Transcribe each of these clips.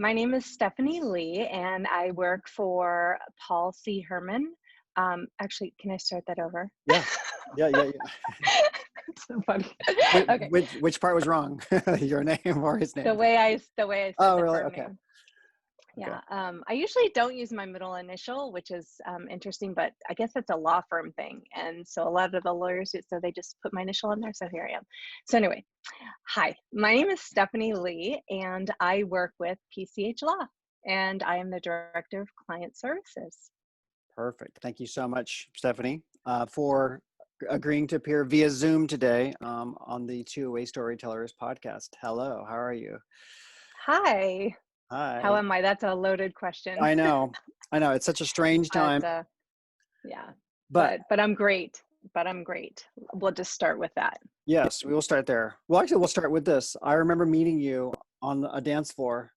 My name is Stephanie Lee, and I work for Paul C. Herman. Actually, can I start that over? Yeah, yeah. It's so funny. Which, Okay, which part was wrong? Your name or his the name? way I said Oh, the really? firm Okay. name. Okay. Yeah, I usually don't use my middle initial, which is interesting, but I guess it's a law firm thing, and so a lot of the lawyers so they just put my initial in there. So here I am. So anyway, hi, my name is Stephanie Lee, and I work with PCH Law, and I am the Director of Client Services. Perfect. Thank you so much, Stephanie, for agreeing to appear via Zoom today on the TOA Storytellers podcast. Hello, how are you? Hi, how Hi. am I? That's a loaded question, I know. I know. It's such a strange but time, yeah, but but I'm great. But I'm great. We'll just start with that. yes, we will start there. Well, actually, we'll start with this. I remember meeting you on a dance floor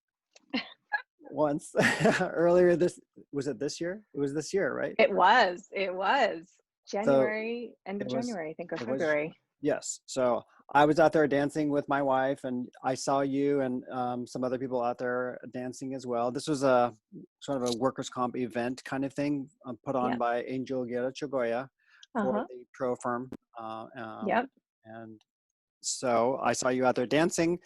once earlier was it this year? It was this year, right? It was So January, end it of was, January, I think, or it was, February. yes. So I was out there dancing with my wife, and I saw you and some other people out there dancing as well. This was a sort of a workers' comp event kind of thing put on Yep. by Angel Guerra Chagoya for Uh-huh. the pro firm. Uh, um, Yep. and so I saw you out there dancing.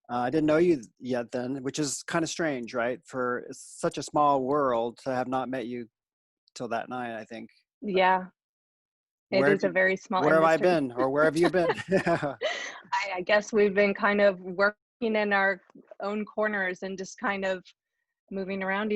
I didn't know you yet then, which is kind of strange, right? For it's such a small world to have not met you till that night, I think. Yeah. It Where have is a you, very small where have I industry. been, or where have you been? I guess we've been kind of working in our own corners and just kind of moving around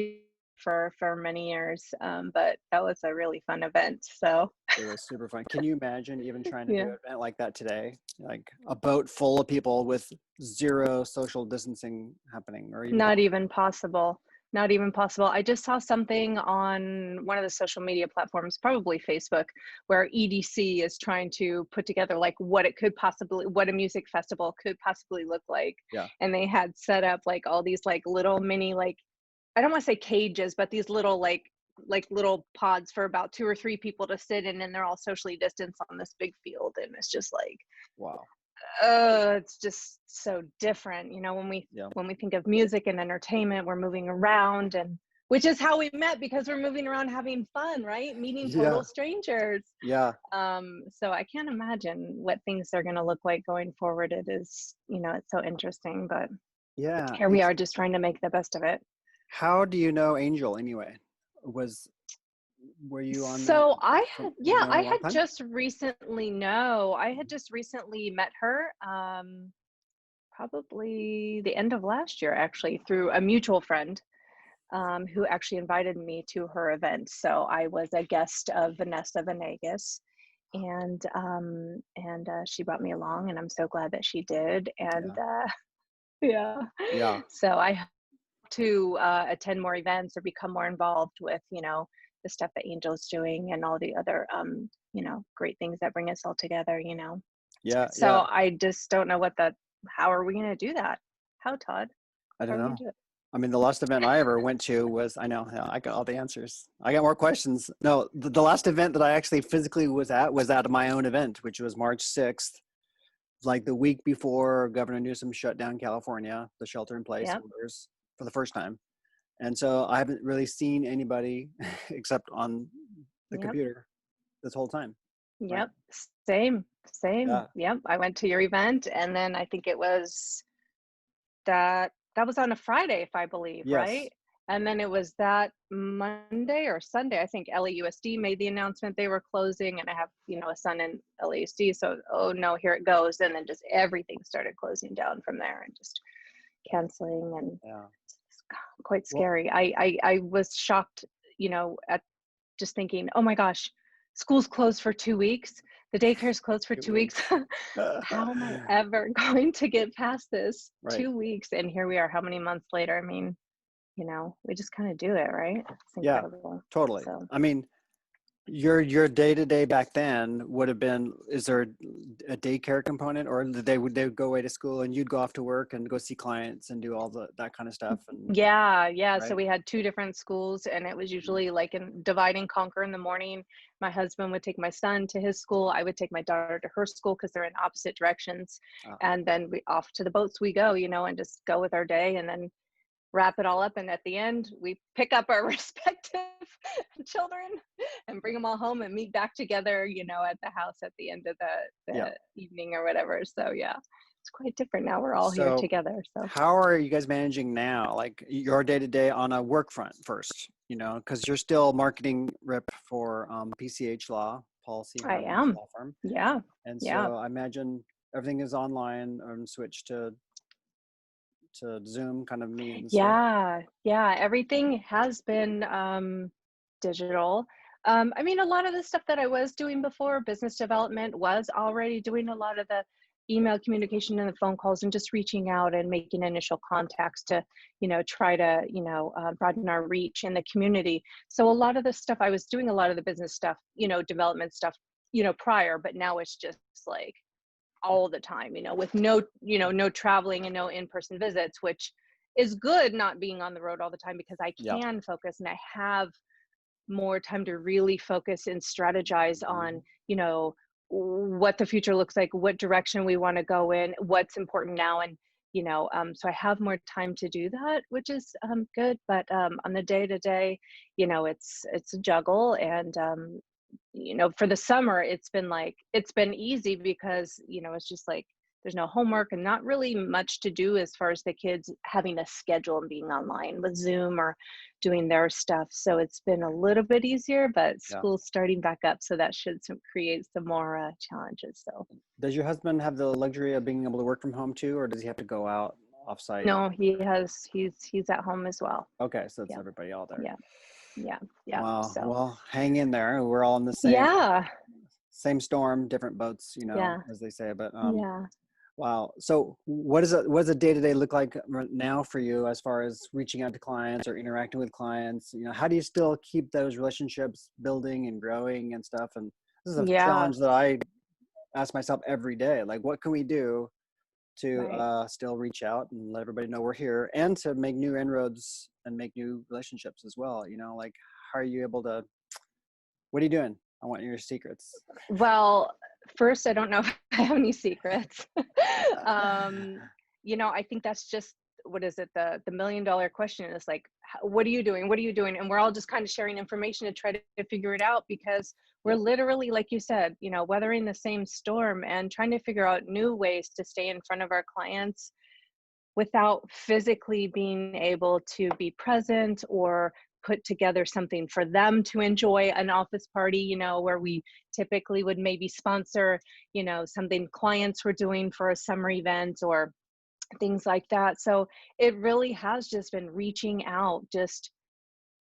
for many years. But that was a really fun event. So It was super fun. Can you imagine even trying to do yeah, an event like that today? Like a boat full of people with zero social distancing happening, or even not possible. even possible. Not even possible. I just saw something on one of the social media platforms, probably Facebook, where EDC is trying to put together like what it could possibly, what a music festival could possibly look like. Yeah, And they had set up like all these like little mini like I don't want to say cages, but these little like little pods for about two or three people to sit in, and they're all socially distanced on this big field, and it's just like, wow. it's just so different, when we Yeah, think of music and entertainment, we're moving around, and which is how we met because we're moving around having fun, right? Meeting yeah, total strangers. yeah, So I can't imagine what things are going to look like going forward. It is, it's so interesting, but yeah. here we are just trying to make the best of it. How do you know Angel anyway? Was were you on that? So I From had, you've yeah, known I a long had time? just recently, no, I had just recently met her, probably the end of last year, actually, through a mutual friend, who actually invited me to her event. So I was a guest of Vanessa Venegas, and she brought me along, and I'm so glad that she did. And Yeah, yeah, yeah, so I hope to attend more events or become more involved with, the stuff that Angel's doing and all the other, great things that bring us all together. yeah, So yeah. I just don't know how are we going to do that? How, Todd? I How don't are we going know. to do it? I mean, the last event I ever went to was, I know, yeah, I got all the answers. I got more questions. No, the last event that I actually physically was at my own event, which was March 6th, like the week before Governor Newsom shut down California, the shelter in place Yep. orders for the first time. And so I haven't really seen anybody except on the Yep. computer this whole time. Right. Yep. Same. Same. Yeah. Yep. I went to your event, and then I think it was that was on a Friday, if I believe, Yes. right? And then it was that Monday or Sunday, I think LAUSD made the announcement they were closing, and I have, a son in LAUSD, so oh no, here it goes. And then just everything started closing down from there and just canceling, and Yeah. it's quite Well, scary. I was shocked, at just thinking, oh my gosh, school's closed for 2 weeks. The daycare's closed for 2 weeks. 2 weeks. How am I ever going to get past this? Right. 2 weeks, and here we are. How many months later? I mean, we just kind of do it, right? It's Yeah, incredible. totally. So I mean, your day to day back then would have been, is there a daycare component, or they would go away to school and you'd go off to work and go see clients and do all that kind of stuff, and yeah. So right. we had two different schools, and it was Mhm. usually like in divide and conquer in the morning. My husband would take my son to his school. I would take my daughter to her school because they're in opposite directions. Uh, And then we off to the boats we go, and just go with our day. And then wrap it all up. And at the end, we pick up our respective children and bring them all home and meet back together, at the house at the end of Yeah. the evening or whatever. So yeah, it's quite different now. We're all here So together. So how are you guys managing now, like your day to day on a work front first, because you're still marketing rep for PCH Law, Policy I Harmons am. Law Firm. Yeah. And Yeah. so I imagine everything is online and switched to Zoom kind of meetings. So Yeah, yeah, everything has been digital. I mean, a lot of the stuff that I was doing before, business development, was already doing a lot of the email communication and the phone calls and just reaching out and making initial contacts to, try to, broaden our reach in the community. So a lot of the stuff I was doing, a lot of the business stuff, development stuff, prior, but now it's just like all the time, with no, no traveling and no in-person visits, which is good not being on the road all the time because I yeah. can focus and I have more time to really focus and strategize on, what the future looks like, what direction we want to go in, what's important now. And, so I have more time to do that, which is good. But on the day to day, it's a juggle. And, for the summer, it's been easy because, it's just like, there's no homework and not really much to do as far as the kids having a schedule and being online with Zoom or doing their stuff. So it's been a little bit easier, but Yeah. school's starting back up. So that should create some more challenges. So Does your husband have the luxury of being able to work from home too, or does he have to go out offsite? no, he's at home as well. Okay, so it's Yeah. everybody all there. Yeah. Yeah. Yeah. Wow. So Well, hang in there. We're all in the yeah. same storm, different boats, Yeah. as they say. But Yeah. wow. So what does a day to day look like now for you as far as reaching out to clients or interacting with clients? How do you still keep those relationships building and growing and stuff? And this is a Yeah. challenge that I ask myself every day. Like, what can we do to Right. still reach out and let everybody know we're here, and to make new inroads and make new relationships as well? Like, how are you able to? What are you doing? I want your secrets. Well, first, I don't know if I have any secrets. I think that's just, what is it, the $1 million question is like, what are you doing? What are you doing? And we're all just kind of sharing information to try to figure it out because we're Yep. literally, like you said, weathering the same storm and trying to figure out new ways to stay in front of our clients without physically being able to be present or put together something for them to enjoy, an office party, where we typically would maybe sponsor, something clients were doing for a summer event or things like that. So it really has just been reaching out just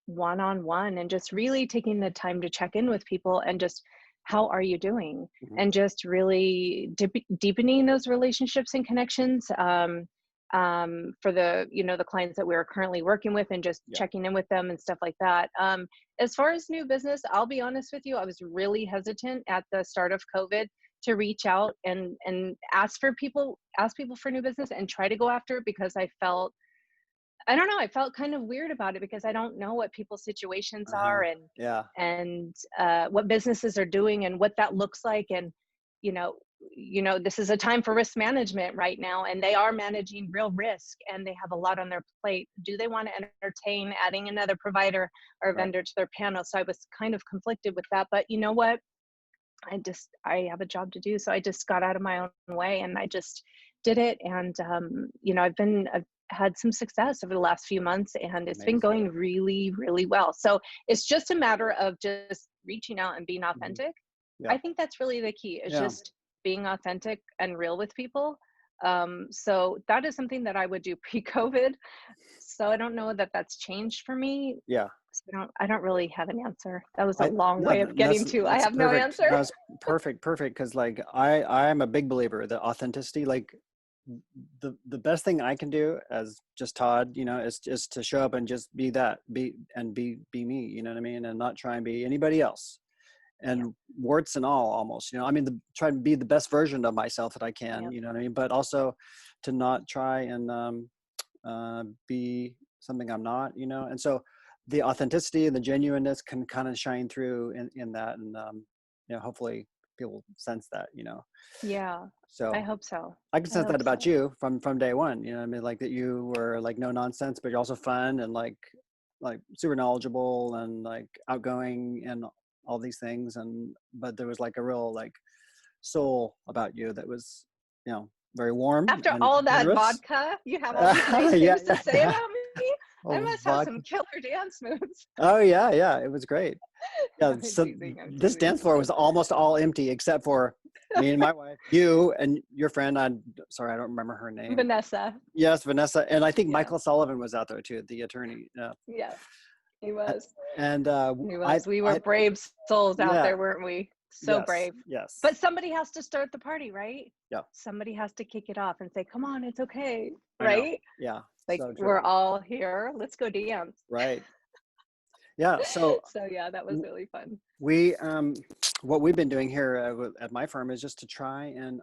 one-on-one and just really taking the time to check in with people and just, how are you doing? Mhm. And just really deepening those relationships and connections. For the clients that we're currently working with and just Yeah. checking in with them and stuff like that. As far as new business, I'll be honest with you, I was really hesitant at the start of COVID to reach out and ask people for new business and try to go after it because I don't know, I felt kind of weird about it because I don't know what people's situations are and Yeah. and what businesses are doing and what that looks like. And you know this is a time for risk management right now, and they are managing real risk and they have a lot on their plate. Do they want to entertain adding another provider or Right. vendor to their panel? So I was kind of conflicted with that, but you know what, I have a job to do, so I just got out of my own way and I just did it. And I've had some success over the last few months and it's been Amazing. going really, really well. So it's just a matter of just reaching out and being Mhm. authentic. Yeah. I think that's really the key, is Yeah. just being authentic and real with people. So that is something that I would do pre-COVID. So I don't know that that's changed for me. Yeah. So I don't really have an answer. That was a I long no, way of getting to I that's have no perfect. answer. That's perfect. Because like I'm a big believer that authenticity, like the best thing I can do as just Todd, is just to show up and just be be me, you know what I mean? And not try and be anybody else. Yeah. And warts and all, almost, I mean, try and be the best version of myself that I can, Yep. you know what I mean? But also to not try and be something I'm not, and so the authenticity and the genuineness can kind of shine through in that. And, hopefully people sense that. Yeah. I So hope so. I can I sense hope that about so. you from day one. You know what I mean? Like that you were like no nonsense, but you're also fun and like super knowledgeable and like outgoing and all these things. And but there was like a real like soul about you that was, you know, very warm After and all that generous. vodka, you have all these nice Yeah, things to yeah, say yeah. about me. I Oh, must have some vodka. killer dance moves. Oh yeah, yeah. It was great. No, Yeah. I'm So teasing. I'm this teasing. dance floor was almost all empty except for me and my wife, you and your friend. I'm sorry, I don't remember her name. Vanessa. Yes, Vanessa, and I think Yeah. Michael Sullivan was out there too, the attorney. Yeah, Yeah. He was. and He I, was. We were I, brave souls out yeah, there, weren't we? So yes, brave. yes, But somebody has to start the party, right? yeah, Somebody has to kick it off and say, come on, it's okay. I know, Right? yeah, Like, so we're true, all here. Let's go dance. right, yeah. So So, yeah, that was really fun. we, what we've been doing here at my firm is just to try and,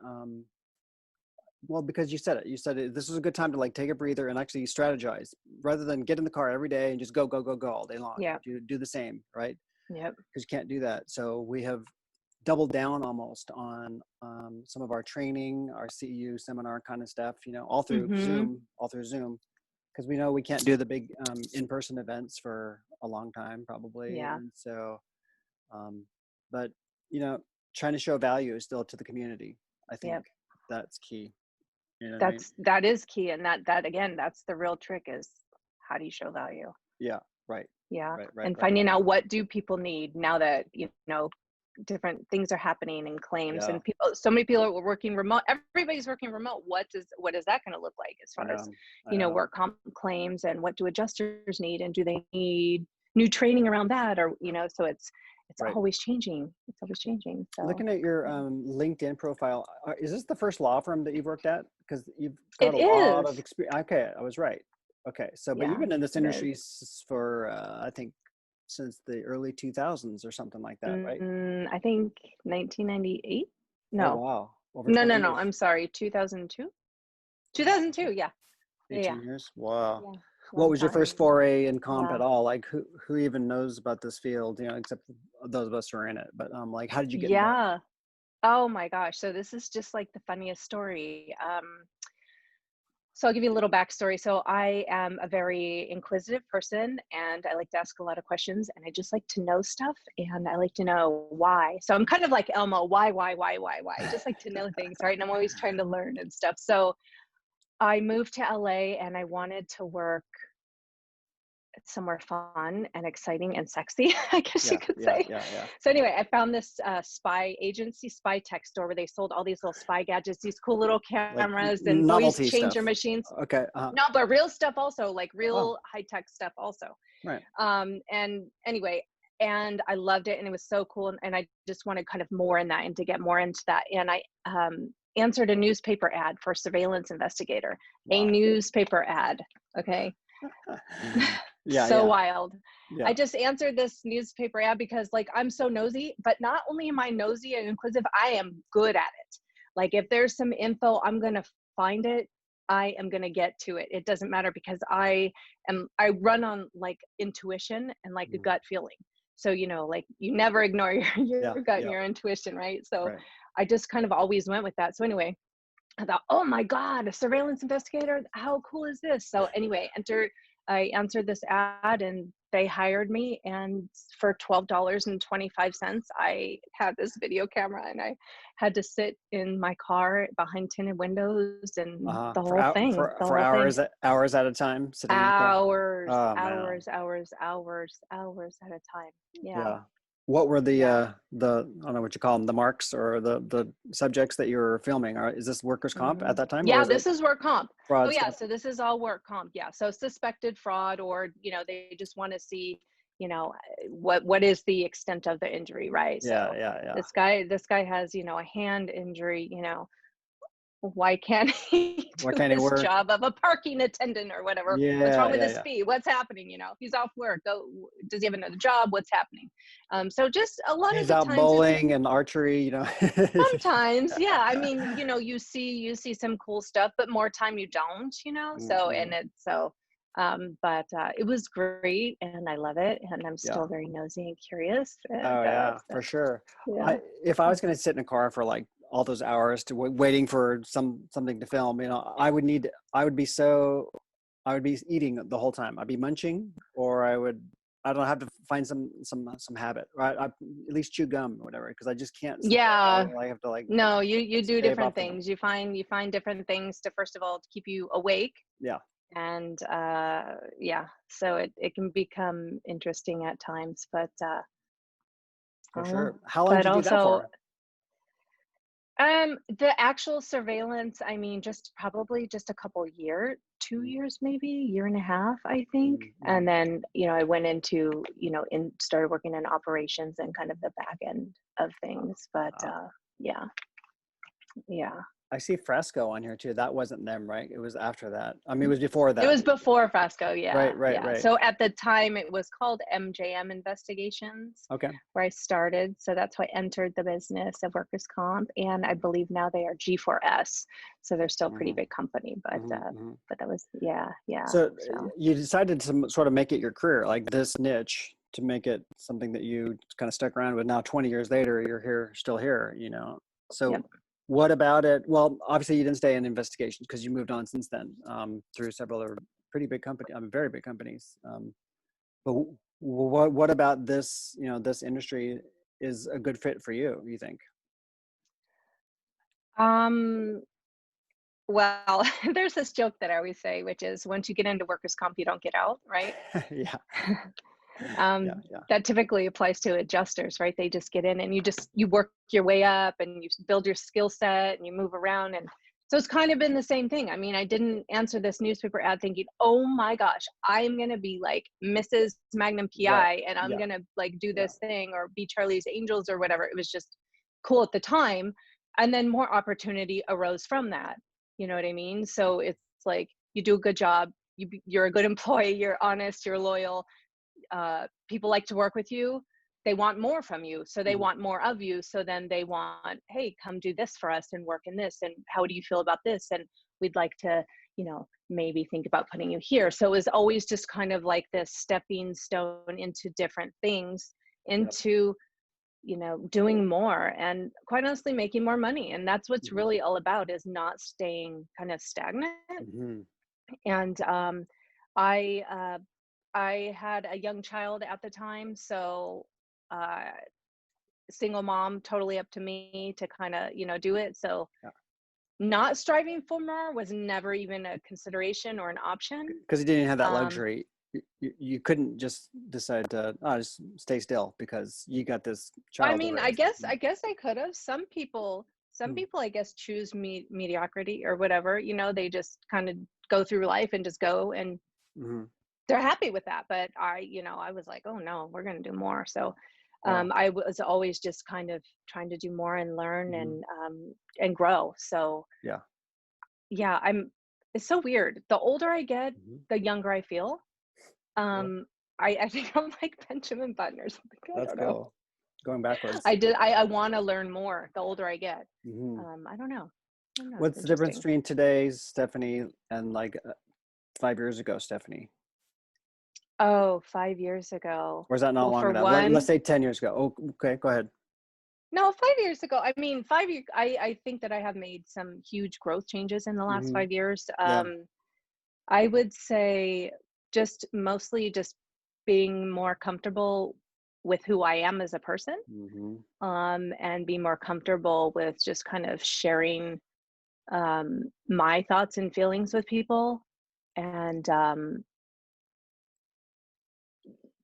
well, because you said it, this is a good time to like take a breather and actually strategize rather than get in the car every day and just go, go, go, go all day long. Yeah. Do the same, right? Yep. Because you can't do that. So we have doubled down almost on some of our training, our CEU seminar kind of stuff, you know, Mm-hmm. all through Zoom, because we know we can't do the big in-person events for a long time probably. Yeah. And so, but, you know, trying to show value still to the community. I think Yep. that's key. You know what I mean? That is key. And that again, that's the real trick is how do you show value? Yeah. Right. Yeah. Right. Right. And Right. finding out what do people need now that, different things are happening and claims Yeah. and people, so many people are working remote. Everybody's working remote. What is that going to look like as I far as, know. I know. work comp claims, and what do adjusters need, and do they need new training around that, or, so it's Right. always changing. It's always changing. So Looking at your yeah. LinkedIn profile, is this the first law firm that you've worked at? Because you've got It a lot is. of experience. Okay, I was right. Okay, so but you've Yeah, been in this it is. industry for I think since the early 2000s or something like that, right? I think 1998. Oh No, wow, over no, 20 no, no. years, I'm sorry. 2002. 2002. Yeah. Yeah. 18 years. Wow. Yeah. What Long was your time. first foray in comp Yeah. at all? Like who even knows about this field? You know, except those of us who are in it. But like, how did you get involved? Yeah. Oh my gosh. So this is just like the funniest story. So I'll give you a little backstory. So I am a very inquisitive person, and I like to ask a lot of questions, and I just like to know stuff, and I like to know why. So I'm kind of like Elmo, why? I just like to know things, right? And I'm always trying to learn and stuff. So I moved to LA and I wanted to work somewhere fun and exciting and sexy, I guess you Yeah, could yeah, say. yeah, yeah. So anyway, I found this spy agency, spy tech store, where they sold all these little spy gadgets, these cool little Like cameras and voice novelty changer stuff. machines. Okay. No, but real stuff also, like Oh, real high tech stuff also. right. And anyway, and I loved it, and it was so cool, and I just wanted kind of more in that and to get more into that. And I answered a newspaper ad for surveillance investigator, a Wow. newspaper ad. Okay. Yeah, So yeah, wild. I yeah. just answered this newspaper ad because like I'm so nosy, but not only am I nosy and inquisitive, I am good at it. Like if there's some info, I'm going to find it. I am going to get to it. It doesn't matter because I run on like intuition and like a Mhm. gut feeling. So, like you never ignore your Yeah, gut and yeah, your intuition, right? So right. I just kind of always went with that. So anyway, I thought, oh my God, a surveillance investigator. How cool is this? So anyway, I answered this ad and they hired me. And for $12.25, I had this video camera, and I had to sit in my car behind tinted windows and Uh-huh. the whole thing, the For whole thing. hours at a time sitting in the car. Hours, Oh man. hours, hours, hours, hours at a time. Yeah. Yeah. What were Yeah. the I don't know what you call them, the marks or the subjects that you were filming? Is this workers comp at that time or Yeah, is it this is work comp. Oh fraud yeah, stuff? so this is all work comp. Yeah, so suspected fraud, or they just want to see, what is the extent of the injury, right? Yeah, So yeah, yeah. this guy has a hand injury. Why can't he Why do can't he his work? job of a parking attendant or whatever? What's wrong Yeah, with yeah, his yeah. fee? What's happening? He's off work. Does he have another job? What's happening? So just a lot of He's the out times it's bowling and archery, you know. sometimes, yeah. I mean, you see some cool stuff, but more time you don't, so, Mhm. but it was great, and I love it, and I'm Yeah. still very nosy and curious, and Oh yeah, so for sure. yeah. If I was going to sit in a car for like all those hours to waiting for something to film. You know, I would be eating the whole time. I'd be munching, or I don't have to find some habit, right? I at least chew gum or whatever, because I just can't sit Yeah. there. I have to like No, you do stave different off the. things. You find different things to, first of all, to keep you awake. Yeah, And yeah, so it can become interesting at times, but for uh, sure. How long but did you do that also for? the actual surveillance, I mean, just probably just a couple years, 2 years, maybe year and a half, I think. Mm-hmm. And then, I went into, started working in operations and kind of the back end of things. But yeah, yeah. I see Fresco on here too. That wasn't them, right? It was after that. I mean, it was before It that. was before Fresco, yeah, Right, right, yeah. right. So at the time, it was called MJM Investigations, Okay. where I started. So that's why I entered the business of workers' comp, and I believe now they are G4S. So they're still a pretty Mm-hmm. big company, but Mm-hmm. that was, yeah, yeah. So So you decided to sort of make it your career, like this niche, to make it something that you kind of stuck around with. Now, 20 years later, you're here, still here, you know. yep. So what about it? Well, obviously you didn't stay in investigations because you moved on since then, through several other pretty big companies, I mean, very big companies. But what about this, you know, this industry is a good fit for you think? Um, well, there's this joke that I always say, which is once you get into workers' comp, you don't get out, right? Yeah, yeah, um, yeah. that typically applies to adjusters, right? They just get in and you work your way up and you build your skill set and you move around. And so it's kind of been the same thing. I mean, I didn't answer this newspaper ad thinking, oh my gosh, I'm going to be like Mrs. Magnum Right. PI and I'm Yeah, going to like do yeah. this thing or be Charlie's Angels or whatever. It was just cool at the time. And then more opportunity arose from that. You know what I mean? So it's like you do a good job. You're a good employee. You're honest. You're loyal. People like to work with you. They want more from you, so they Mhm. want more of you. So then they want, hey, come do this for us and work in this, and how do you feel about this, and we'd like to, maybe think about putting you here. So it was always just kind of like this stepping stone into different things, Yep. into doing more, and quite honestly making more money. And that's what's Mhm. really all about, is not staying kind of stagnant. Mhm. And I I had a young child at the time, so uh, single mom, totally up to me to kind of, do it. So Yeah. not striving for more was never even a consideration or an option. Because you didn't have that Um, luxury. You couldn't just decide to just stay still because you got this I child to mean, raise. I guess I could have. Some Mm. people, I guess, choose mediocrity or whatever. They just kind of go through life and just go, and Mhm. they're happy with that. But I was like, oh no, we're going to do more. So Wow. I was always just kind of trying to do more and learn Mhm. and grow. So Yeah. yeah, it's so weird. The older I get, Mhm. the younger I feel. Well, Um, I think I'm like Benjamin Button or something. I that's don't know. cool. Going backwards. I want to learn more the older I get. Mhm. I don't know. I don't know. It's What's the difference interesting. between today's Stephanie and like 5 years ago Stephanie? Oh, 5 years ago. Or is that not Well, long for enough? Let's one, say 10 years ago. Oh, okay, go ahead. no, 5 years ago. I mean, 5 years. I think that I have made some huge growth changes in the last Mhm. 5 years. Yeah. I would say just mostly just being more comfortable with who I am as a person, Mhm. and be more comfortable with just kind of sharing my thoughts and feelings with people, and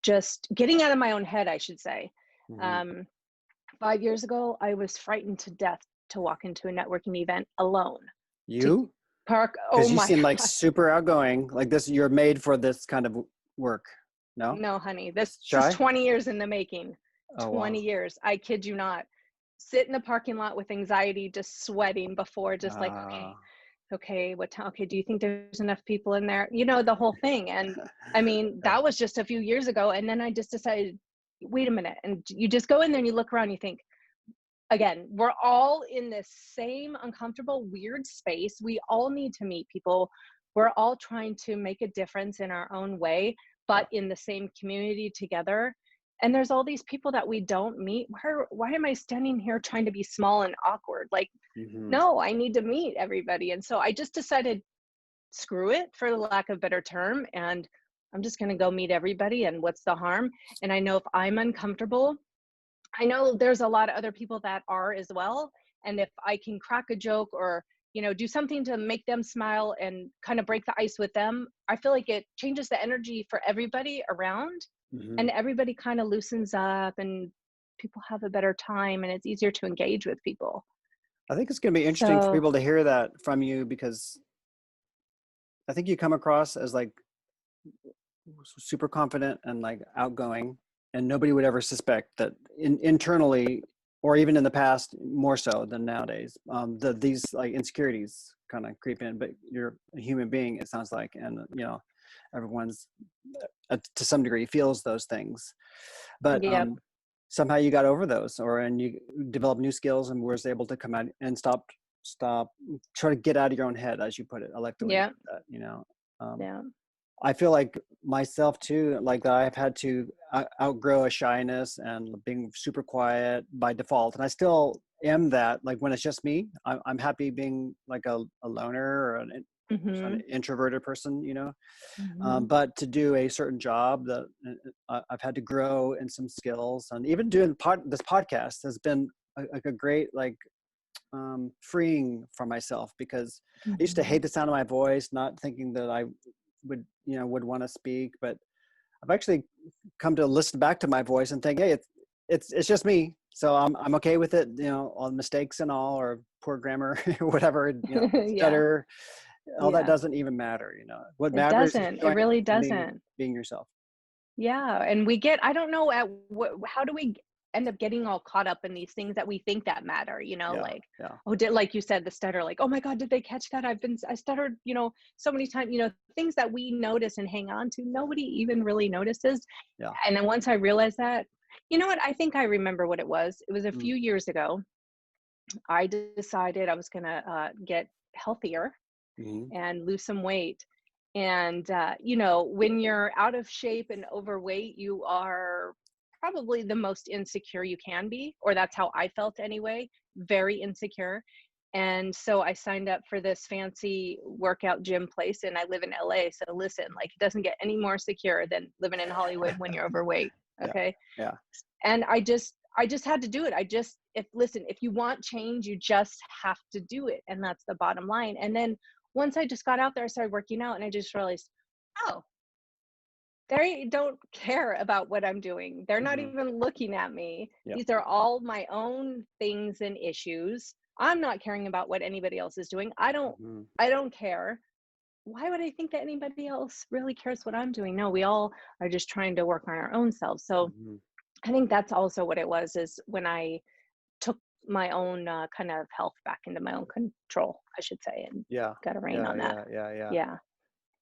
just getting out of my own head, I should say. Mhm. Um, 5 years ago, I was frightened to death to walk into a networking event alone. To You? park, oh Because you my seem like gosh. super outgoing. Like this, you're made for this kind of work. No? No, honey, this is Shy? 20 years in the making. Oh, 20 wow. years. I kid you not. Sit in the parking lot with anxiety, just sweating before, just like, Uh, okay, what time? Okay, do you think there's enough people in there? The whole thing. And I mean, yeah. that was just a few years ago. And then I just decided, wait a minute. And you just go in there and you look around, you think, again, we're all in this same uncomfortable, weird space. We all need to meet people. We're all trying to make a difference in our own way, Yeah. but in the same community together. And there's all these people that we don't meet. Why am I standing here trying to be small and awkward? Like, Hmm. no, I need to meet everybody. And so I just decided, screw it, for the lack of a better term, and I'm just going to go meet everybody, and what's the harm? And I know if I'm uncomfortable, I know there's a lot of other people that are as well, and if I can crack a joke or, do something to make them smile and kind of break the ice with them, I feel like it changes the energy for everybody around, Hmm. and everybody kind of loosens up, and people have a better time, and it's easier to engage with people. I think it's going to be interesting for So people to hear that from you, because I think you come across as like super confident and like outgoing, and nobody would ever suspect that internally, or even in the past more so than nowadays, these like insecurities kind of creep in. But you're a human being, it sounds like, and everyone's to some degree feels those things, but yep. somehow you got over those, and you developed new skills and was able to come out and stop try to get out of your own head, as you put it. I like the way you Yep. put that. um, Yeah. I feel like myself too, like that I've had to outgrow a shyness and being super quiet by default. And I still am that, like when it's just me, I'm happy being like a loner or an Mhm. introverted person, Mhm. but to do a certain job that I've had to grow in some skills, and even doing this podcast has been a great, like, freeing for myself, because I used to Mhm. hate the sound of my voice, not thinking that I would want to speak. But I've actually come to listen back to my voice and think, hey, it's just me, so I'm okay with it. All the mistakes and all, or poor grammar, whatever. Yeah. Stutter, all that Yeah. doesn't even matter. What It matters is doesn't. It joining really and being doesn't. being yourself. Yeah, and I don't know how do we end up getting all caught up in these things that we think that matter, Yeah, like, yeah, oh, like you said, the stutter, like, oh my God, did they catch that? I stuttered, so many times, things that we notice and hang on to, nobody even really notices. yeah. And then once I realized that, you know what, I think I remember what it was. It was a Mm, few years ago. I decided I was gonna get healthier mhm. and lose some weight. And, when you're out of shape and overweight, you are probably the most insecure you can be, or that's how I felt anyway, very insecure. And so I signed up for this fancy workout gym place, and I live in LA. So listen, like, it doesn't get any more secure than living in Hollywood when you're overweight. Yeah, Okay. yeah, And I just had to do it. If you want change, you just have to do it. And that's the bottom line. And then once I just got out there, I started working out, and I just realized, oh, they don't care about what I'm doing. They're not mhm, even looking at me. yeah, These are all my own things and issues. I'm not caring about what anybody else is doing. mhm, I don't care. Why would I think that anybody else really cares what I'm doing? No, we all are just trying to work on our own selves. So mhm. I think that's also what it was, is when I took my own kind of health back into my own control, I should say, and Yeah, got a rein yeah, on that. yeah, yeah, yeah. Yeah.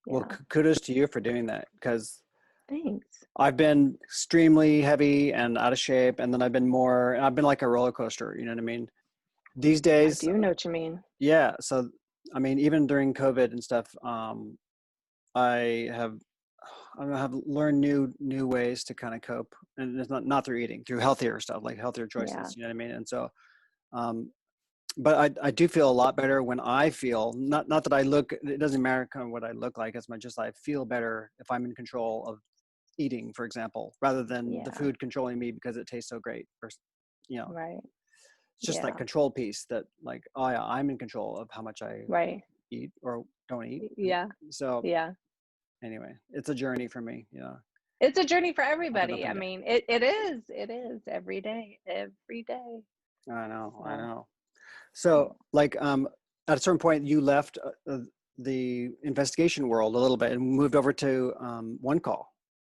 Well, Yeah. kudos to you for doing that, because Thanks. I've been extremely heavy and out of shape, and then I've been like a roller coaster. You know what I mean? These I days, do know what you mean. yeah. So, I mean, even during COVID and stuff, I have, I don't know, have learned new ways to kind of cope, and it's not through eating, through healthier stuff, like healthier Yeah. choices. You know what I mean? And so, um, but I do feel a lot better when I feel, not that I look. It doesn't matter kind of what I look like as much as I feel better if I'm in control of eating, for example, rather than the Yeah. food controlling me because it tastes so great. Or, you know, Right. it's just like Yeah. control piece that, like, oh yeah, I'm in control of how much I Right. eat or don't eat. And Yeah. so Yeah. anyway, it's a journey for me, It's a journey for up and up everybody. I and down. mean, it is every day, every day. I So, know. yeah. So like, at a certain point you left the investigation world a little bit and moved over to OneCall,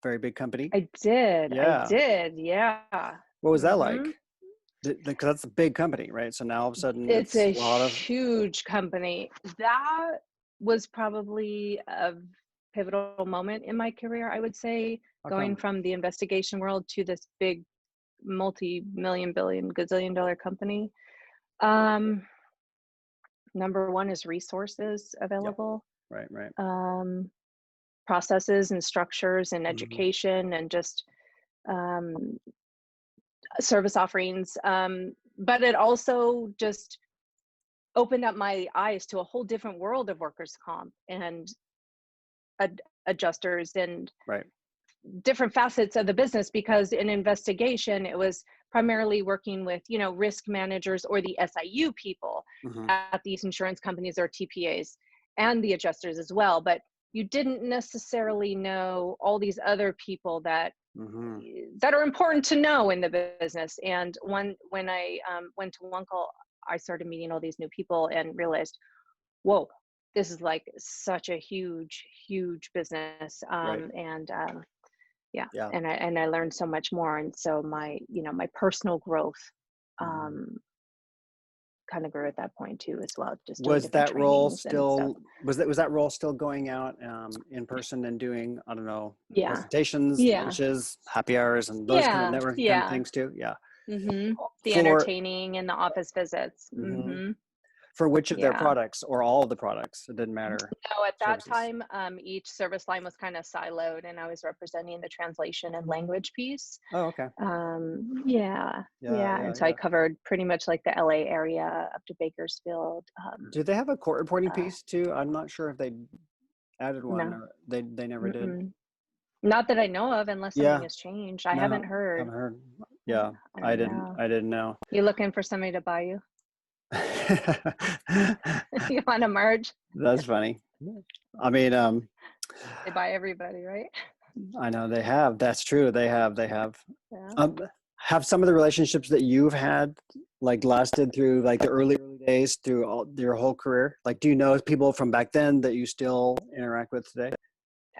very big company. I did. I Yeah. did. Yeah. What was that Mhm. like? Because that's a big company, right? So now all of a sudden It's it's a a lot of, huge company. That was probably a pivotal moment in my career, I would say, how going come? from the investigation world to this big multi-million, billion, gazillion dollar company. Um, Number one is resources Yep. available, Right, right. um, processes and structures and Mhm. education, and just um, service offerings. But it also just opened up my eyes to a whole different world of workers' comp and adjusters and Right. different facets of the business, because in investigation it was primarily working with, you know, risk managers or the SIU people Mm-hmm. at these insurance companies or TPAs, and the adjusters as well. But you didn't necessarily know all these other people that Mm-hmm. that are important to know in the business. And when I went to OneCall, I started meeting all these new people and realized, whoa, this is like such a huge business. Right. Yeah, Yeah. and I learned so much more. And so my, you know, my personal growth Mm-hmm. kind of grew at that point too as well, just doing Was different that role trainings and stuff. still, was that role still going out in person and doing, I don't know, Yeah, presentations, yeah, lunches, happy hours, and those kind of yeah, networking kind of yeah. things too? Yeah. The For entertaining and the office visits. mhm. For which of their Yeah. products or all of the products? It didn't matter. No, at that Services. time, each service line was kind of siloed, and I was representing the translation and language piece. Oh, okay. Yeah, Yeah, yeah. yeah, And so I yeah. covered pretty much like the LA area up to Bakersfield. Do they have a court reporting Uh, piece too? I'm not sure if they added one no, or they never did. mm-mm. Not that I know of, unless something Yeah, has changed. I haven't no, heard. haven't heard. I, Yeah, I don't know. I didn't know. You looking for somebody to buy you? You want to merge? That's funny. I mean, They buy everybody, right? I know they have. That's true. They have. Yeah. Um, have some of the relationships that you've had like lasted through like the early days through all your whole career? Like, do you know people from back then that you still interact with today?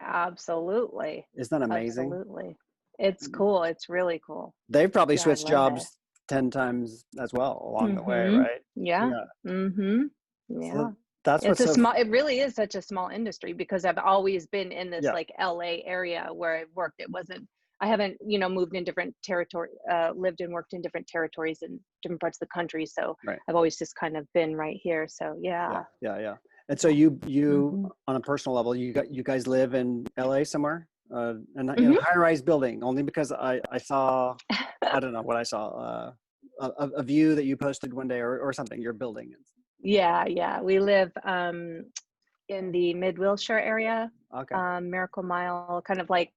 Absolutely. Isn't that amazing? Absolutely. It's cool. It's really cool. They've probably Yeah, I switched love it. jobs 10 times as well along the way, Mhm. right? Yeah. Yeah. Mhm. Yeah. So that's It's what's a so, small, it really is such a small industry, because I've always been in this yeah, like LA area where I've worked. It wasn't, I haven't, you know, moved in different territory, lived and worked in different territories in different parts of the country. So right. I've always just kind of been right here. So Yeah, yeah. yeah, yeah. And so Yeah. you Mhm. on a personal level, you guys live in LA somewhere, and in a Mhm. high-rise building. Only because I saw, I don't know what I saw, a view that you posted one day or something. Your building. Yeah, yeah. We live in the Mid Wilshire area, Okay. Miracle Mile, kind of like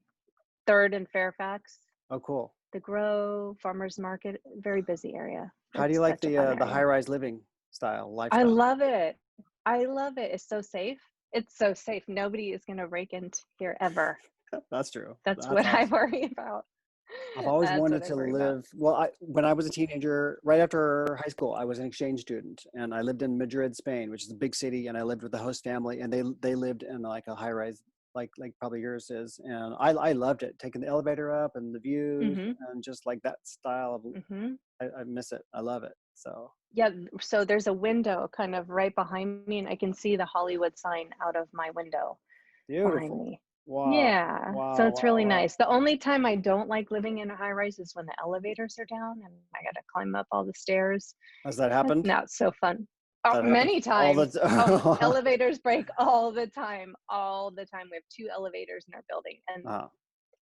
Third and Fairfax. Oh, cool. The Grove, Farmers Market, very busy area. How do you It's like such a fun the area. high-rise living style I lifestyle? love it. I love it. It's so safe. It's so safe. Nobody is gonna break into here ever. That's true. That's That's what I awesome. worry about. I've always That's what wanted I to worry about. live. Well, when I was a teenager, right after high school, I was an exchange student, and I lived in Madrid, Spain, which is a big city, and I lived with the host family, and they lived in like a high rise, like probably yours is, and I loved it, taking the elevator up and the views, Mhm. and just like that style of. Mhm. I miss it. I love it. So Yeah, so there's a window kind of right behind me, and I can see the Hollywood sign out of my window behind beautiful. me. Wow. Yeah, so Wow. it's Wow. really Wow. nice. The only time I don't like living in a high rise is when the elevators are down and I gotta climb up all the stairs. Has that That's happened? not so fun. Oh, That happens many all the times. Oh, time. elevators break all the time, all the time. We have 2 elevators in our building, and Oh,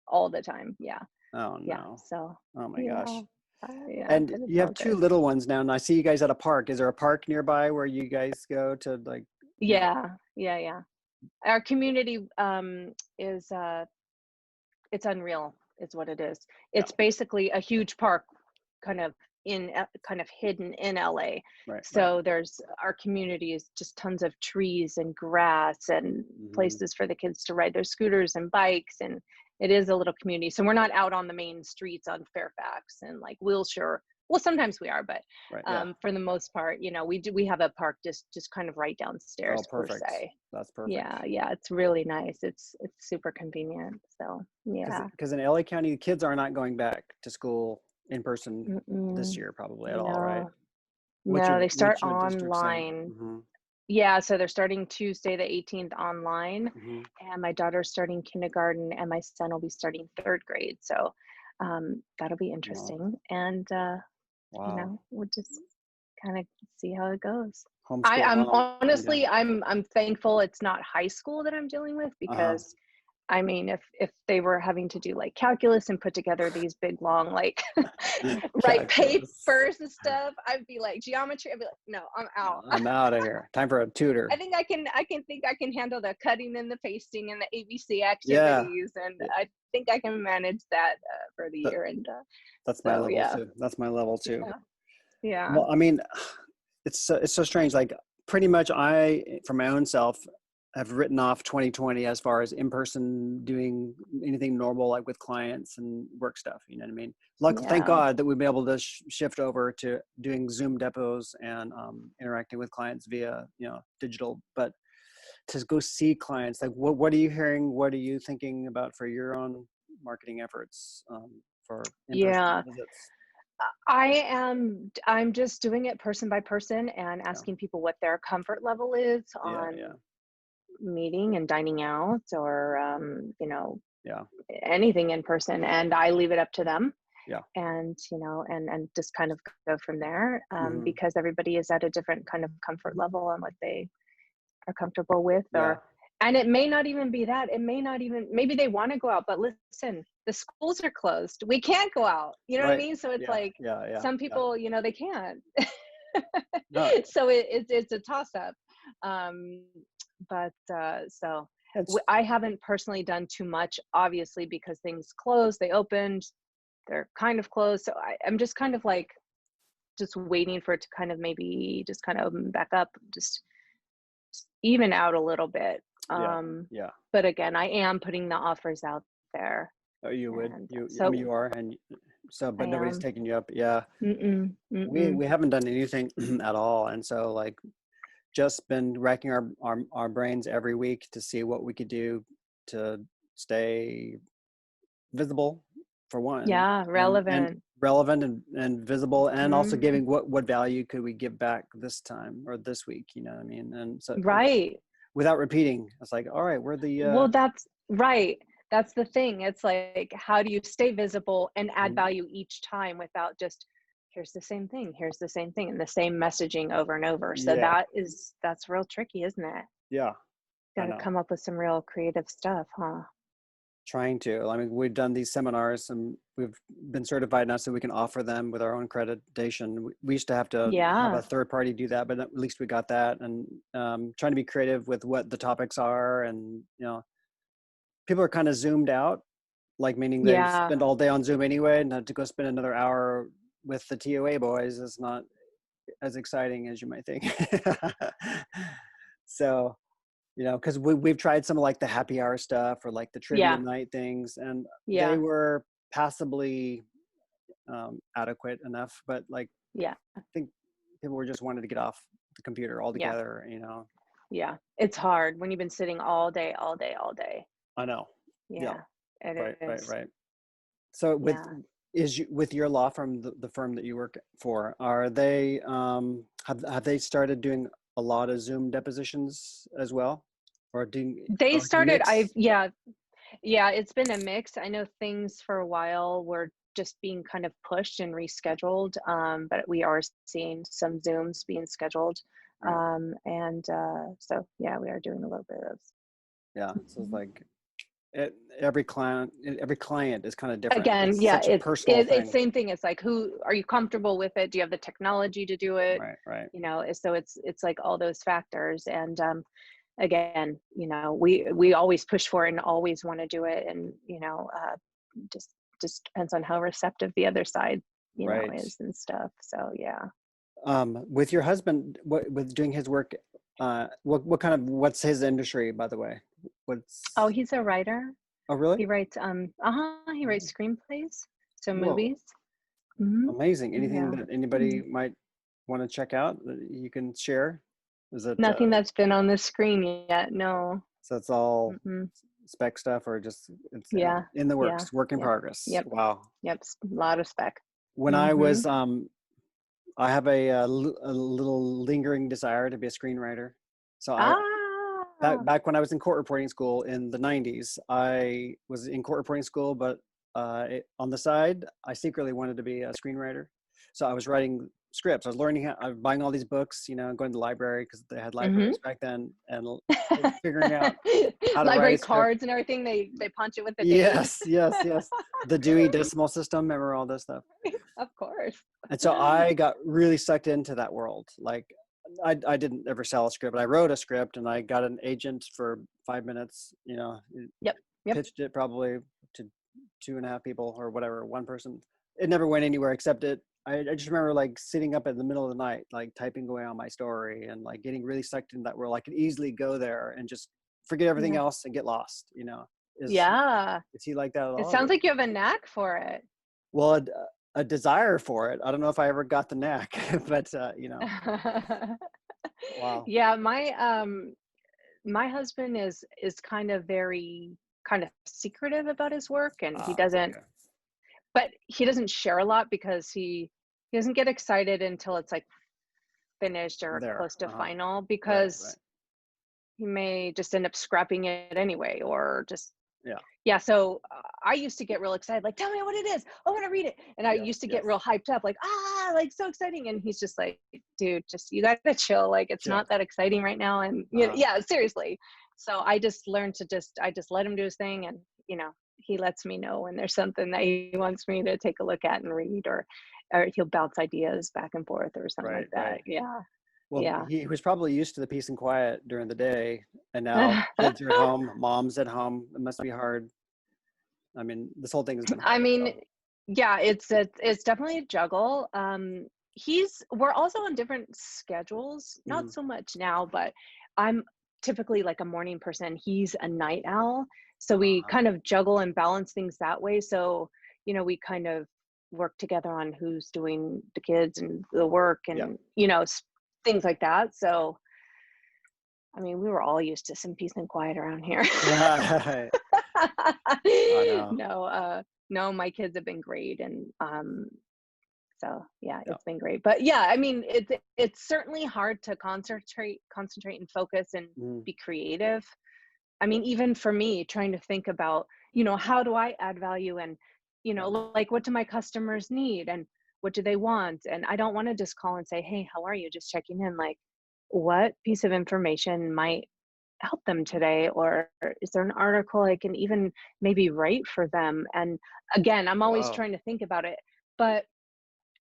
all the time. Yeah, oh yeah. no. So, Oh my you gosh. know, yeah, And but it's you all have two good. little ones now, and I see you guys at a park. Is there a park nearby where you guys go to like, you know? Yeah, yeah, yeah. Our community is it's unreal is what it is. Yeah, It's basically a huge park kind of kind of hidden in LA. right, right. So there's our community is just tons of trees and grass and Hmm. places for the kids to ride their scooters and bikes, and it is a little community. So we're not out on the main streets on Fairfax and like Wilshire. Well, sometimes we are, but Right, yeah. for the most part, you know, we have a park just kind of right Oh, downstairs per perfect. se. That's perfect. Yeah, yeah, it's really nice. It's super convenient. So yeah. Because in LA County, the kids are not going back to school in person this Mm-mm. year, probably at all, right? No, no, they start What's your district say? online. Hmm. Yeah, so they're starting Tuesday the 18th online, Hmm. and my daughter's starting kindergarten, and my son will be starting third grade. So that'll be Wow. interesting. And you Wow. know, we'll just kind of see how it goes. Homeschool I'm mom. Yeah. honestly, I'm thankful it's not high school that I'm dealing with, Uh-huh. because I mean, if they were having to do like calculus and put together these big long like write Calculus. papers and stuff, I'd be like geometry. I'd be like, no, I'm out. I'm out of here. Time for a tutor. I can handle the cutting and the pasting and the ABC Yeah. activities, and Yeah. I think I can manage that for the That, year. And that's my so level yeah, too. That's my level too. yeah, yeah, Well, I mean, it's so strange. Like pretty much I, for my own self, have written off 2020 as far as in person doing anything normal, like with clients and work stuff. You know what I mean? Thank yeah, God that we've been able to shift over to doing Zoom depots and interacting with clients via, digital. But to go see clients, like what are you hearing? What are you thinking about for your own marketing efforts for in-person yeah. visits? I'm just doing it person by person and Yeah, asking people what their comfort level is yeah, yeah, on meeting and dining out, or yeah, anything in person, and I leave it up to them. yeah. And and just kind of go from there, Hmm. because everybody is at a different kind of comfort level and what they are comfortable with. Yeah, Or and it may not even be that, it may not even, maybe they want to go out, but listen, the schools are closed, we can't go out, you know what I right. mean? So it's Yeah, like yeah, yeah, some yeah. people, they can't. No, So it's a toss up. um but so it's I haven't personally done too much, obviously, because things closed, they opened, they're kind of closed. So I'm just kind of like just waiting for it to kind of maybe just kind of open back up, just even out a little bit. yeah, um yeah. but again, I am putting the offers out there. Oh, you would And I mean so you are, and so I but nobody's am. taking you up. Yeah, Mm-mm, mm-mm. we haven't done anything at all, and so like just been racking our brains every week to see what we could do to stay visible for one, Yeah, and relevant. relevant and visible, and also Hmm. giving what value could we give back this time or this week, you know what I mean? And so it's Right. without repeating, it's like, all right, we're the Well, that's right. That's the thing. It's like, how do you stay visible and add mhm, value each time without just, here's the same thing, here's the same thing, and the same messaging over and over. So yeah, that's real tricky, isn't it? yeah, I Got to know. come up with some real creative stuff, huh? Trying to. I mean, we've done these seminars and we've been certified now so we can offer them with our own accreditation. We used to have a Yeah. third party do that, but at least we got that. And trying to be creative with what the topics are. And, people are kind of zoomed out, like meaning they Yeah. spend all day on Zoom anyway, and to go spend another hour with the TOA boys is not as exciting as you might think. So, because we've tried some of like the happy hour stuff or like the trivia Yeah. night things, and they Yeah. were passably adequate enough, but like Yeah. I think people were just wanted to get off the computer Yeah. altogether. Yeah. It's hard when you've been sitting all day, all day, all day. I know. Yeah. Yeah, it Right. Right. is. Right. So Yeah. with your law firm, the firm that you work for, are they have they started doing a lot of Zoom depositions as well, or doing They or like a started, mix? yeah, it's been a mix. I know things for a while were just being kind of pushed and rescheduled, but we are seeing some Zooms being scheduled. Right. And so, yeah, we are doing a little bit of. Yeah. So it's Mhm. like every client is kind of different. Again, It's yeah, such a personal it's thing. same thing. It's like, who are you comfortable with it? Do you have the technology to do it? Right. Right. So it's like all those factors. And again, we always push for it and always want to do it. And just depends on how receptive the other side Right. is and stuff. So yeah. With your husband, with doing his work, what's his industry, by the way? Oh, What's he's a writer. Oh, really? He writes screenplays, so Whoa, movies. Hmm. amazing. Anything Yeah. that anybody might want to check out that you can share? Is it Nothing that's been on the screen yet, no. so it's all Mm-mm. spec stuff, or just it's Yeah. in the Yeah. works, work in Yep. progress? Yep. Wow. Yep. A lot of spec. When I Hmm. was I have a little lingering desire to be a screenwriter. So I Ah. back when I was in court reporting school in the 90s, I was in court reporting school, but on the side, I secretly wanted to be a screenwriter. So I was writing scripts. I was learning how, I was buying all these books, you know, going to the library because they had Mm-hmm. libraries back then, and figuring out how to write Library a script. cards and everything, they punch it with the date. Yes, yes, yes. The Dewey Decimal System. Remember all this stuff? Of course. And so I got really sucked into that world. Like I didn't ever sell a script, but I wrote a script and I got an agent for 5 minutes, you know, Yep. Yep. pitched it probably to 2.5 people or whatever, one person. It never went anywhere except I just remember like sitting up in the middle of the night, like typing away on my story and like getting really sucked into that world. I could easily go there and just forget everything Yeah. else and get lost, you know. Yeah. Is he like that at It all? sounds like you have a knack for it. Well, a desire for it. I don't know if I ever got the knack, but you know, wow. Yeah, my husband is kind of kind of secretive about his work, and Okay. but he doesn't share a lot because he doesn't get excited until it's like finished or There. close to Uh-huh. final, Right, right. because he may just end up scrapping it anyway, or just Yeah. yeah. So I used to get real excited, like, tell me what it is, I want to read it. And I Yes, used to get yes. real hyped up, like, like so exciting. And he's just like, dude, just you gotta chill, like it's Chill. not that exciting right now. And Uh-huh. yeah, seriously. So I just learned to I just let him do his thing. And he lets me know when there's something that he wants me to take a look at and read, or he'll bounce ideas back and forth or something Right, like right. that. Yeah. Well, Yeah. he was probably used to the peace and quiet during the day, and now kids are at home, mom's at home. It must be hard. I mean, this whole thing has been I hard. mean, So. yeah, it's definitely a juggle. We're also on different schedules, not Mhm. so much now, but I'm typically like a morning person. He's a night owl. So we Uh-huh. kind of juggle and balance things that way. So, we kind of work together on who's doing the kids and the work Yeah. and, things like that. So, I mean, we were all used to some peace and quiet around here. Right. I know. No, no, my kids have been great, and so yeah, Yeah. it's been great. But yeah, I mean, it's certainly hard to concentrate and focus and Mhm. be creative. I mean, even for me, trying to think about, how do I add value, and Yeah. like, what do my customers need, and what do they want? And I don't want to just call and say, hey, how are you? Just checking in. Like, what piece of information might help them today, or is there an article I can even maybe write for them? And again, I'm always Wow. trying to think about it. But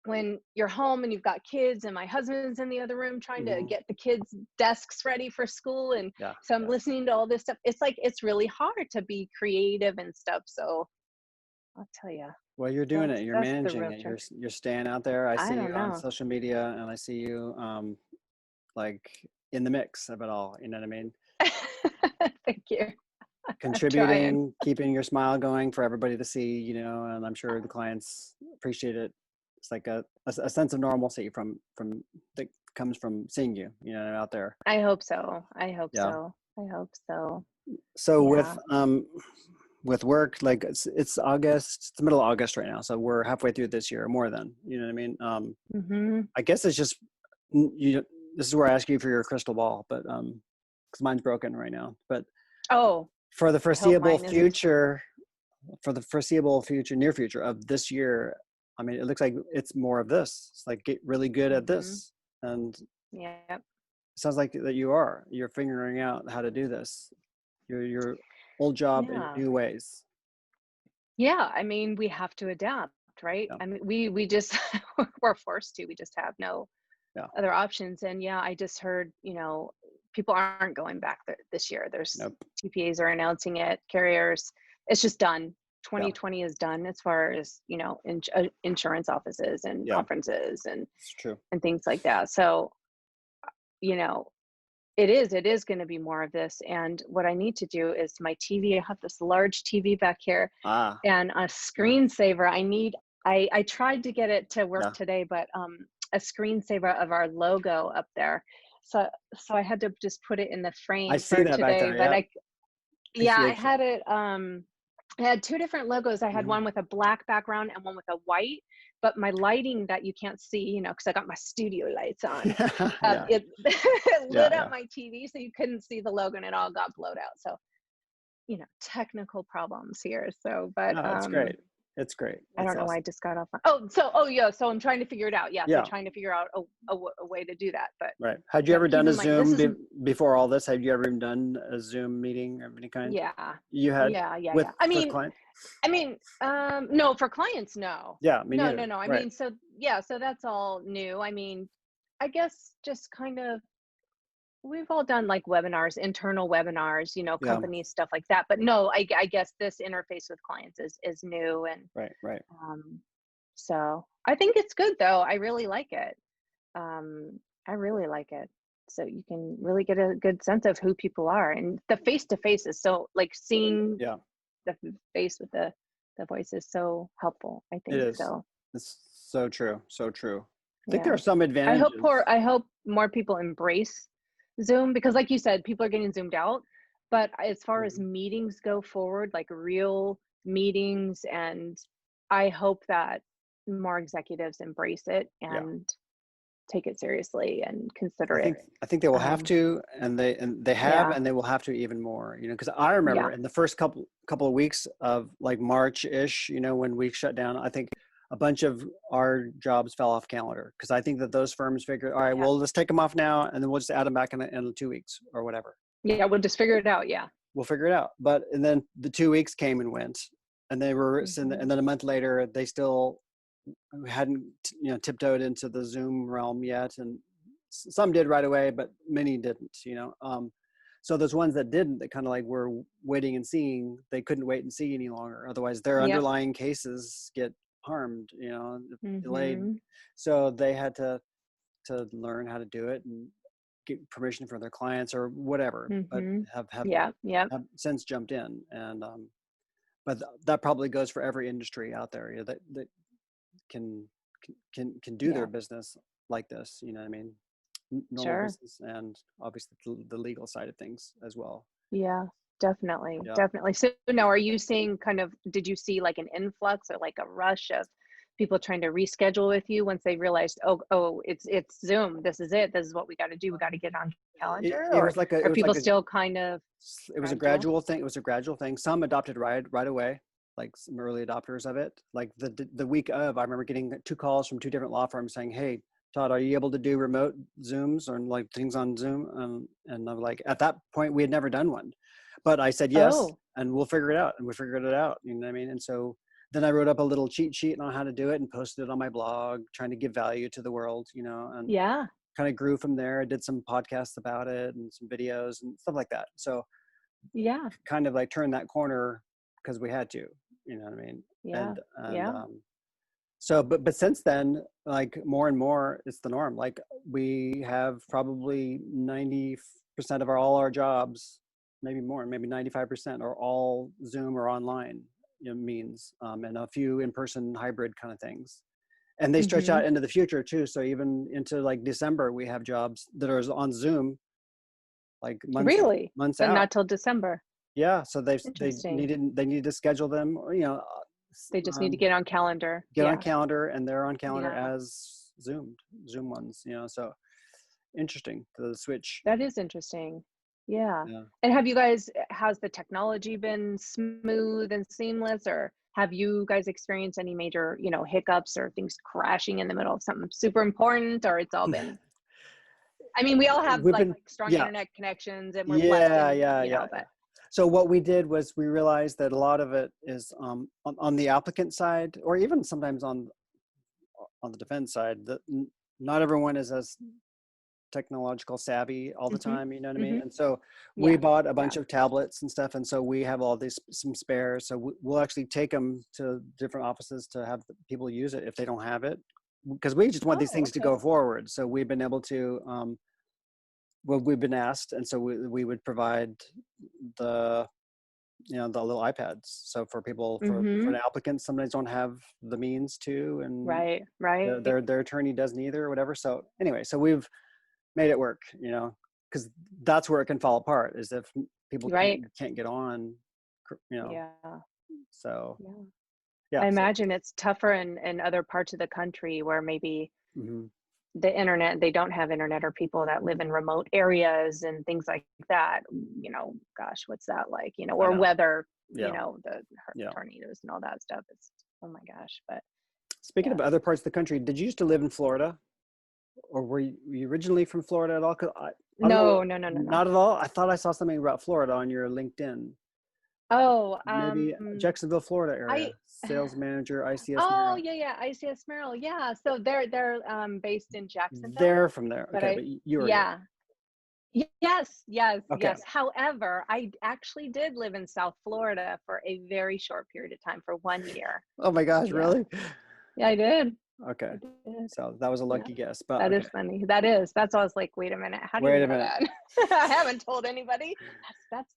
when you're home and you've got kids, and my husband's in the other room trying to Hmm. get the kids desks ready for school, and Yeah. so I'm Yeah. listening to all this stuff, it's like it's really hard to be creative and stuff. So I'll tell you, Well, you're doing it. You're that's the managing real it. trick. You're staying out there. I I see don't you on know. social media, and I see you like in the mix of it all. You know what I mean? Thank you. I'm trying. Contributing, keeping your smile going for everybody to see, you know, and I'm sure the clients appreciate it. It's like a sense of normalcy from that comes from seeing you, you know, out there. I hope so. I hope Yeah. so. I hope so. So Yeah. with work, like it's August, it's the middle of August right now. So we're halfway through this year, more than, you know what I mean? Hmm. I guess it's just you. This is where I ask you for your crystal ball, but because mine's broken right now. But Oh, for the I hope foreseeable mine isn't. future, near future of this year, I mean, it looks like it's more of this. It's like get really good at Hmm. this, and it Yeah. sounds like that you're figuring out how to do this. Your old job in Yeah. new ways. Yeah. I mean, we have to adapt, right? Yeah, I mean, we just we're forced to. We just have no yeah, other options. And yeah, I just heard, people aren't going back this year. There's nope, TPAs are announcing it, carriers. It's just done. yeah, 2020 is done as far as, insurance offices and yeah, conferences it's true. and things like that. So, you know, it is going to be more of this. And what I need to do is my TV, I have this large TV back here, Ah, and a uh, screensaver. I tried to get it to work yeah, today, but a screensaver of our logo up there. So I had to just put it in the I frame see for that back today. there. But Yeah, yeah, I appreciate you. had it. I had two different logos. I had Hmm. one with a black background and one with a white. But my lighting that you can't see, because I got my studio lights on, Yeah, it it yeah, lit up yeah. my TV, so you couldn't see the logo, and it all got blowed out. So technical problems here. So, but No, that's great. It's great. I It's don't know why I awesome. just got off. Oh yeah. So I'm trying to figure it out. Yeah. So Yeah. trying to figure out a way to do that. But Right. Had you yeah, ever keep done a in mind, this Zoom is, before all this? Had you ever even done a Zoom meeting of any kind? yeah, You had yeah. with client? No, for clients, no. Yeah, me No, neither. no, no. I Right. mean, so yeah, so that's all new. I mean, I guess just kind of we've all done like webinars, internal webinars, Yeah. company stuff like that. But no, I guess this interface with clients is new, and Right. Right. um, so I think it's good though. I really like it. I really like it. So you can really get a good sense of who people are, and the face to face is so like seeing Yeah. the face with the voice is so helpful. I It think is. so. It's so true. So true. I think there Yeah. are some advantages. I hope more people embrace Zoom because like you said, people are getting zoomed out. But as far as Mhm. meetings go forward, like real meetings, and I hope that more executives embrace it Yeah. and take it seriously and consider I it. think I think they will have Um, to, and they have, yeah, and they will have to even more. Because I remember yeah, in the first couple of weeks of like March-ish, when we shut down, I think a bunch of our jobs fell off calendar because I think that those firms figured, all right, yeah, well, let's take them off now, and then we'll just add them back in 2 weeks or whatever. yeah. We'll just figure it out. Yeah. We'll figure it out. But and then the 2 weeks came and went, and they were, Hmm. and then a month later, they still hadn't tiptoed into the Zoom realm yet, and some did right away, but many didn't. So those ones that didn't, that kind of like were waiting and seeing, they couldn't wait and see any longer. Otherwise, their Yep. underlying cases get harmed, delayed. Hmm. So they had to learn how to do it and get permission from their clients or whatever, but Hmm. have have, Yeah. Yep. have since jumped in. And but that probably goes for every industry out there, that can can do their Yeah. business like this. You know what I mean? Normal Sure. business, and obviously the legal side of things as well. Yeah, definitely, Yeah. definitely. So now are you seeing did you see like an influx or like a rush of people trying to reschedule with you once they realized, oh, it's Zoom. This is it. This is what we got to do. We got to get on calendar, It or was like a it are was like people a still kind of it was a gradual? gradual thing. It was a gradual thing. Some adopted right away, like some early adopters of it. Like the week of, I remember getting 2 calls from 2 different law firms saying, "Hey, Todd, are you able to do remote Zooms or like things on Zoom?" And I'm like, at that point, we had never done one, but I said yes, Oh, and we'll figure it out, and we figured it out. You know what I mean? And so then I wrote up a little cheat sheet on how to do it and posted it on my blog, trying to give value to the world, and yeah, kind of grew from there. I did some podcasts about it and some videos and stuff like that. So yeah, kind of like turned that corner because we had to, you know what I mean? yeah, And yeah. so, but since then, like more and more, it's the norm. Like we have probably 90% of all our jobs, maybe more, maybe 95% are all Zoom or online, means, and a few in-person hybrid kind of things. And they stretch Mm-hmm. out into the future too. So even into like December, we have jobs that are on Zoom, like Really, months but out. not till December. Yeah, so Interesting. they need to schedule them, They just need to get on calendar. get on Yeah, calendar, and they're on calendar yeah. as Zoom ones. So interesting the switch. That is interesting. Yeah. Yeah. And have you guys, has the technology been smooth and seamless, or have you guys experienced any major, hiccups or things crashing in the middle of something super important, or it's all been, I mean, we all have We've like been strong Yeah, internet connections and we're blessed yeah, and, yeah, yeah, yeah. So what we did was we realized that a lot of it is on the applicant side, or even sometimes on the defense side, that not everyone is as technological savvy all the hmm time, you know what I mean? hmm And so we yeah, bought a yeah. bunch of tablets and stuff, and so we have all these some spares. So we'll actually take them to different offices to have people use it if they don't have it, because we just want these Oh, things to okay. go forward. So we've been able to, well, we've been asked, and so we would provide the the little iPads. So for people, for Hmm. the applicants, sometimes don't have the means to, and Right, right, their attorney doesn't either or whatever. So anyway, so we've made it work, because that's where it can fall apart, is if people right. can't get on, you know. Yeah, So yeah. yeah, I so imagine it's tougher in other parts of the country where maybe mhm. the internet, they don't have internet, or people that live in remote areas and things like that, gosh, what's that like, I or know. weather, Yeah. the Yeah. tornadoes and all that stuff. It's, oh my gosh, but Speaking yeah. of other parts of the country, did you used to live in Florida, or were you originally from Florida at all? 'Cause I don't know. No, no, no, no, no. Not at all. I thought I saw something about Florida on your LinkedIn. Oh, Maybe Jacksonville, Florida I, area. Sales manager, ICS oh Merrill. yeah, yeah, ICS Merrill. Yeah. So they're based in Jacksonville, They're from there. but Okay, but you were here. yeah. Yes, yes, Okay. yes. However, I actually did live in South Florida for a very short period of time, for 1 year. Oh my gosh, Yeah. really? Yeah, I did. Okay. I did. So that was a Yeah. lucky guess, but That okay. is funny. That is. That's why I was like, wait a minute. How do you Wait a know minute. that? I haven't told anybody. That's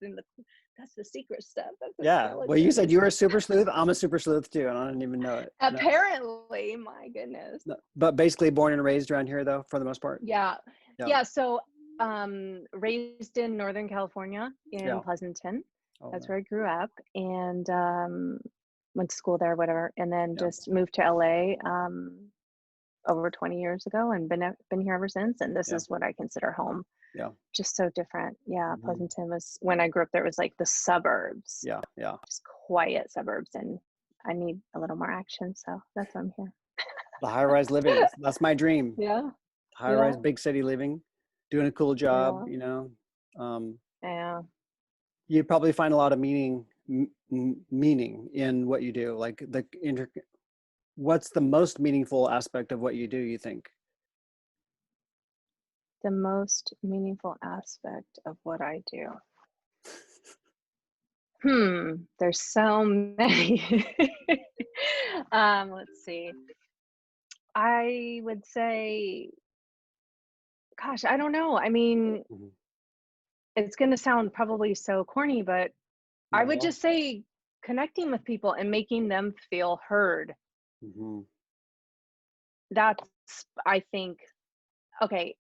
the secret stuff. That's the Yeah. Well, you said skeletons. you were a super sleuth. I'm a super sleuth too, and I didn't even know it. No. Apparently, my goodness. No. But basically born and raised around here though, for the most part. Yeah. Yeah. Yeah. So raised in Northern California in Yeah. Pleasanton. Oh, That's no. where I grew up, and went to school there, whatever, and then Yeah. just moved to LA over 20 years ago, and been here ever since. And this Yeah. is what I consider home. Yeah. Just so different. Yeah, Mhm. Pleasanton was, when I grew up there, it was like the suburbs, Yeah. Yeah. just quiet suburbs, and I need a little more action, so that's why I'm here. The high-rise living. That's my dream. Yeah, High-rise, yeah, big city living, doing a cool job, yeah, Um, yeah. you probably find a lot of meaning in what you do. Like what's the most meaningful aspect of what you do, you think? The most meaningful aspect of what I do. There's so many. Let's see. I would say, gosh, I don't know. I mean, Mhm. it's going to sound probably so corny, but I Not at would all. just say connecting with people and making them feel heard. Mhm. That's, I think, okay,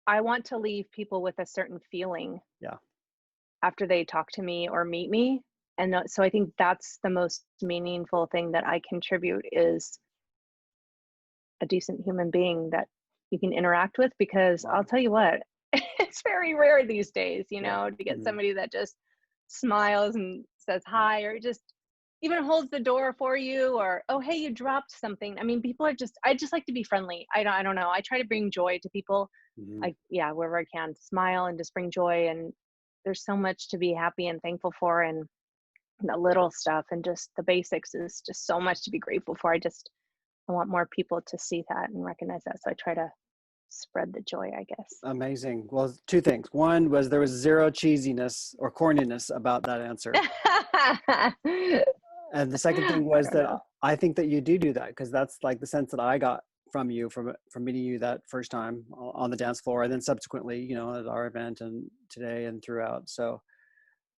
I want to leave people with a certain feeling Yeah. after they talk to me or meet me. And so I think that's the most meaningful thing that I contribute, is a decent human being that you can interact with, because I'll Wow. tell you what, it's very rare these days, Yeah. to get Mhm. somebody that just smiles and says Yeah. hi, or just even holds the door for you, or, oh, hey, you dropped something. I mean, people are just, I just like to be friendly. I don't know. I try to bring joy to people. Mhm. Yeah, wherever I can, smile and just bring joy. And there's so much to be happy and thankful for. And the little stuff and just the basics is just so much to be grateful for. I want more people to see that and recognize that. So I try to spread the joy, I guess. Amazing. Well, two things. One was there was zero cheesiness or corniness about that answer. And the second thing I was don't that know. I think that you do that, because that's like the sense that I got from you from meeting you that first time on the dance floor, and then subsequently, at our event and today and throughout. So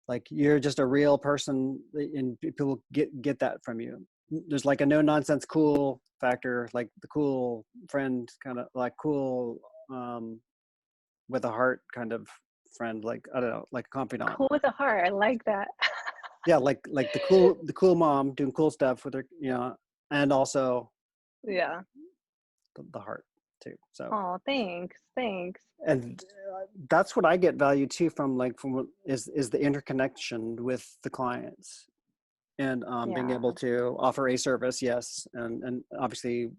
like you're just a real person, and people get that from you. There's like a no nonsense cool factor, like the cool friend, kind of like cool with a heart kind of friend, like I don't know, like a confidant. Cool with a heart. I like that. Yeah, like the cool mom doing cool stuff with her, and also Yeah. the heart too. So, Oh, thanks. Thanks. and that's what I get value too from, is the interconnection with the clients, and being Yeah. able to offer a service. Yes, and obviously,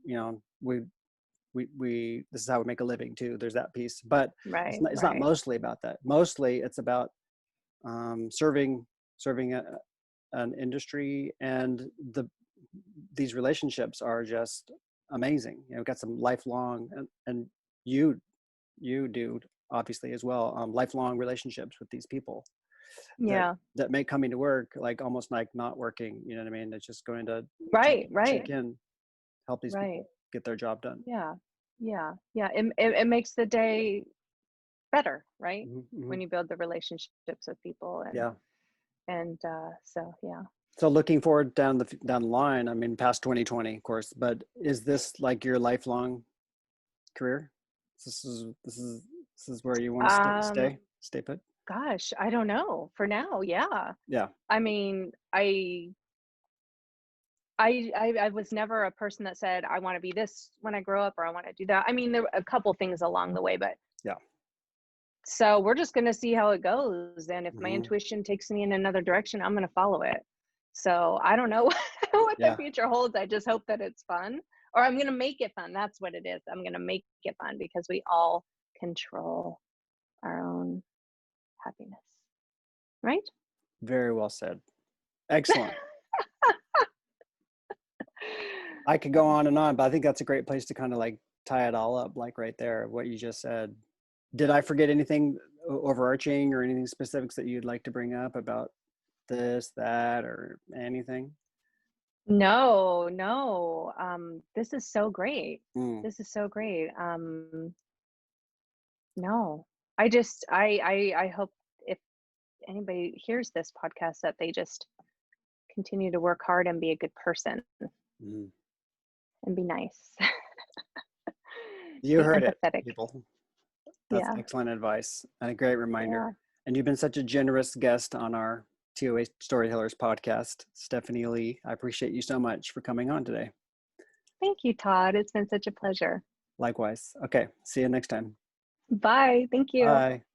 we this is how we make a living too. There's that piece, but Right. it's not Right. mostly about that. Mostly it's about serving an industry, and these relationships are just amazing. We've got some lifelong, and you do obviously as well, lifelong relationships with these people that Yeah. that make coming to work like almost like not working. You know what I mean? It's just going to Right. check Right. in, help these Right. people get their job done. Yeah. Yeah. Yeah. It makes the day better, right? Hmm. Hmm. When you build the relationships with people, Yeah. and so yeah. So looking forward down the line, I mean, past 2020, of course, but is this like your lifelong career? This is where you want to Um, stay put? gosh, I don't know. For now, yeah. Yeah. I mean, I was never a person that said, I want to be this when I grow up, or I want to do that. I mean, there were a couple things along the way, but Yeah. so we're just going to see how it goes. And if my Hmm. intuition takes me in another direction, I'm going to follow it. So I don't know what the Yeah. future holds. I just hope that it's fun, or I'm going to make it fun. That's what it is. I'm going to make it fun because we all control our own happiness, right? Very well said. Excellent. I could go on and on, but I think that's a great place to kind of like tie it all up, like right there, what you just said. Did I forget anything overarching or anything specifics that you'd like to bring up about this, that, or anything? No, no. This is so great. Mm, This is so great. No, I just, I hope if anybody hears this podcast that they just continue to work hard and be a good person mm. and be nice. You Be heard it, empathetic. people. That's Yeah, excellent advice and a great reminder. yeah. And you've been such a generous guest on our TOA Storytellers podcast, Stephanie Lee. I appreciate you so much for coming on today. Thank you, Todd. It's been such a pleasure. Likewise. Okay. See you next time. Bye. Thank you. Bye.